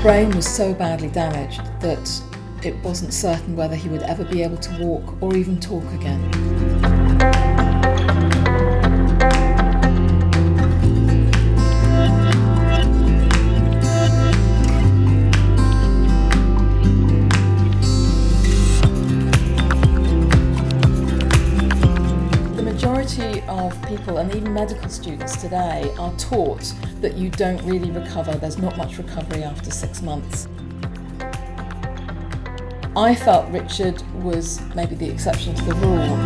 brain was so badly damaged that it wasn't certain whether he would ever be able to walk or even talk again. The majority of people, and even medical students today, are taught that you don't really recover. There's not much recovery after 6 months. I felt Richard was maybe the exception to the rule.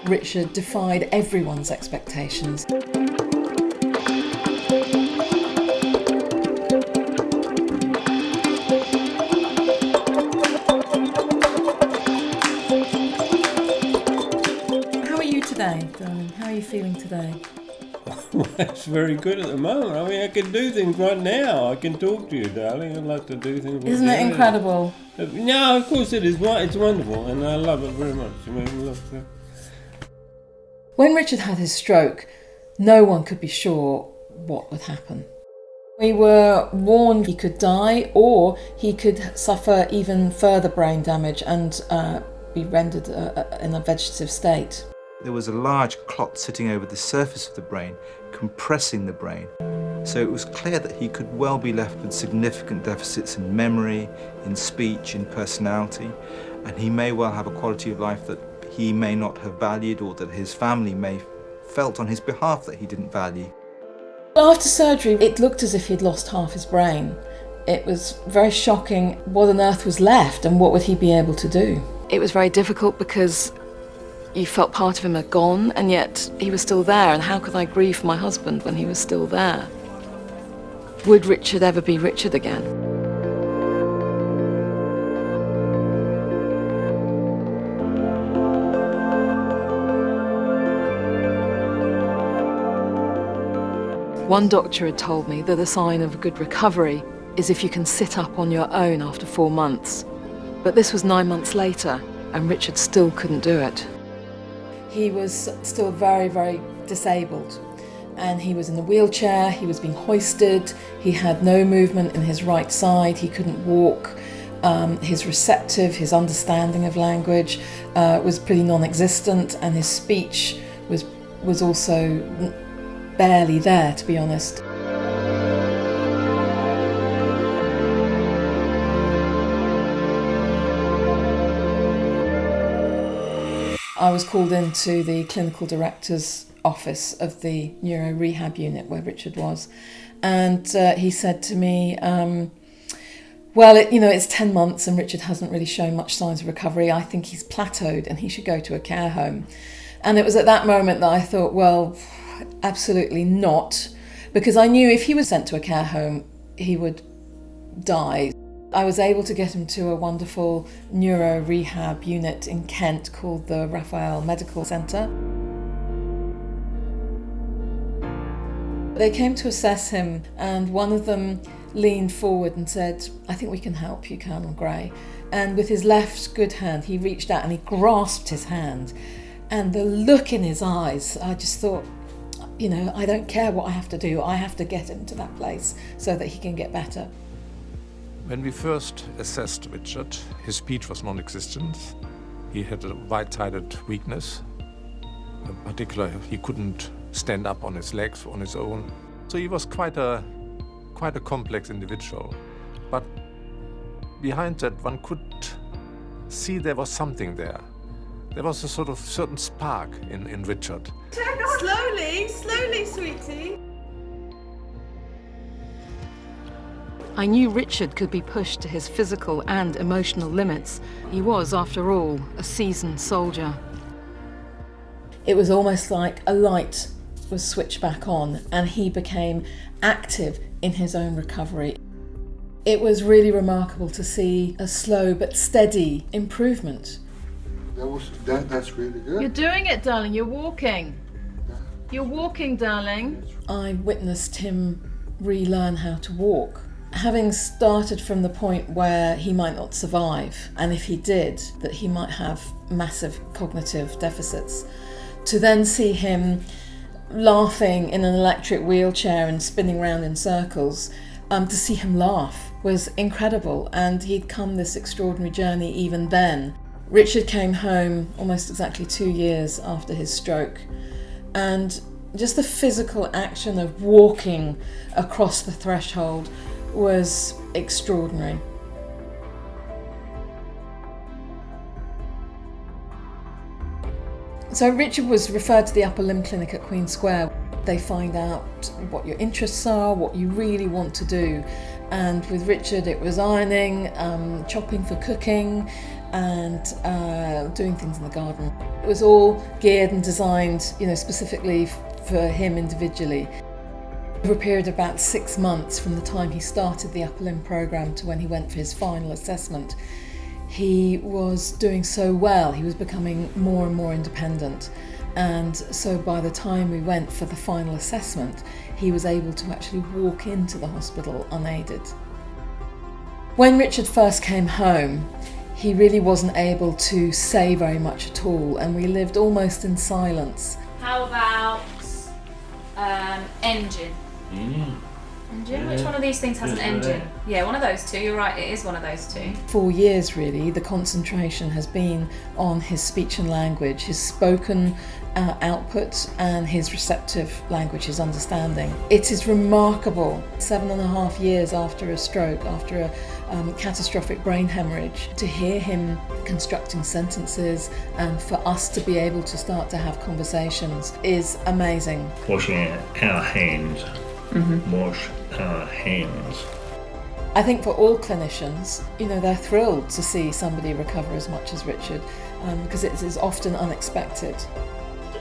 Richard defied everyone's expectations. Today, darling, how are you feeling today? It's very good at the moment. I mean, I can do things right now. I can talk to you, darling. I'd like to do things. Isn't it incredible? No, of course it is. It's wonderful, and I love it very much. I mean, When Richard had his stroke, no one could be sure what would happen. We were warned he could die, or he could suffer even further brain damage and be rendered in a vegetative state. There was a large clot sitting over the surface of the brain, compressing the brain. So it was clear that he could well be left with significant deficits in memory, in speech, in personality, and he may well have a quality of life that he may not have valued, or that his family may have felt on his behalf that he didn't value. After surgery, it looked as if he'd lost half his brain. It was very shocking what on earth was left and what would he be able to do. It was very difficult because you felt part of him had gone, and yet he was still there, and how could I grieve for my husband when he was still there? Would Richard ever be Richard again? One doctor had told me that a sign of a good recovery is if you can sit up on your own after 4 months. But this was 9 months later, and Richard still couldn't do it. He was still very, very disabled, and he was in the wheelchair, he was being hoisted, he had no movement in his right side, he couldn't walk. His understanding of language was pretty non-existent, and his speech was also barely there, to be honest. I was called into the clinical director's office of the neuro rehab unit where Richard was, and he said to me, well, it's 10 months and Richard hasn't really shown much signs of recovery. I think he's plateaued and he should go to a care home. And it was at that moment that I thought, well, absolutely not, because I knew if he was sent to a care home, he would die. I was able to get him to a wonderful neuro rehab unit in Kent called the Raphael Medical Centre. They came to assess him, and one of them leaned forward and said, "I think we can help you, Colonel Gray." And with his left good hand, he reached out and he grasped his hand. And the look in his eyes, I just thought, I don't care what I have to do. I have to get him to that place so that he can get better. When we first assessed Richard, his speech was non-existent. He had a right-sided weakness. In particular, he couldn't stand up on his legs on his own. So he was quite a complex individual. But behind that, one could see there was something there. There was a sort of certain spark in Richard. Slowly, sweetie. I knew Richard could be pushed to his physical and emotional limits. He was, after all, a seasoned soldier. It was almost like a light was switched back on and he became active in his own recovery. It was really remarkable to see a slow but steady improvement. That's really good. You're doing it, darling. You're walking. You're walking, darling. I witnessed him relearn how to walk, Having started from the point where he might not survive, and if he did, that he might have massive cognitive deficits, to then see him laughing in an electric wheelchair and spinning round in circles, to see him laugh was incredible, and he'd come this extraordinary journey even then. Richard came home almost exactly 2 years after his stroke, and just the physical action of walking across the threshold was extraordinary. So Richard was referred to the Upper Limb Clinic at Queen Square. They find out what your interests are, what you really want to do. And with Richard it was ironing, chopping for cooking, and doing things in the garden. It was all geared and designed, specifically for him individually. Over a period of about 6 months from the time he started the Upper Limb programme to when he went for his final assessment, he was doing so well. He was becoming more and more independent. And so by the time we went for the final assessment, he was able to actually walk into the hospital unaided. When Richard first came home, he really wasn't able to say very much at all, and we lived almost in silence. How about engine? Engine? Which one of these things has an engine? Yeah, one of those two. You're right, it is one of those two. 4 years really, the concentration has been on his speech and language, his spoken output and his receptive language, his understanding. It is remarkable, 7.5 years after a stroke, after a catastrophic brain hemorrhage, to hear him constructing sentences and for us to be able to start to have conversations is amazing. Washing our hands. Wash our hands. I think for all clinicians, they're thrilled to see somebody recover as much as Richard, because it is often unexpected.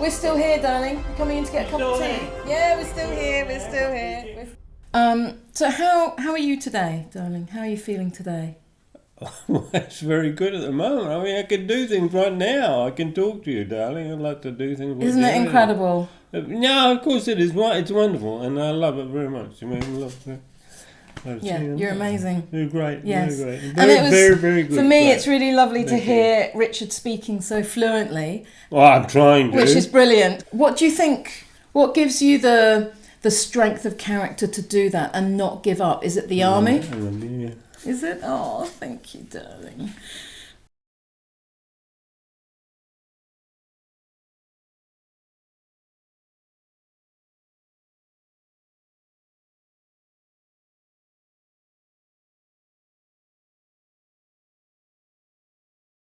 We're still here, darling. We're coming in to get a cup of tea. Yeah, we're still here. We're still here. So how are you today, darling? How are you feeling today? Well, it's very good at the moment. I mean, I can do things right now. I can talk to you, darling. I'd like to do things with Isn't it incredible? No, of course it is. It's wonderful, and I love it very much. I mean, You're amazing. You're great. Yes. Very great. And it was, very, very good. For me, great. It's really lovely to Thank hear Richard speaking so fluently. Well, I'm trying to. Which is brilliant. What do you think? What gives you the strength of character to do that and not give up? Is it the army? Yeah. Is it? Oh, thank you, darling.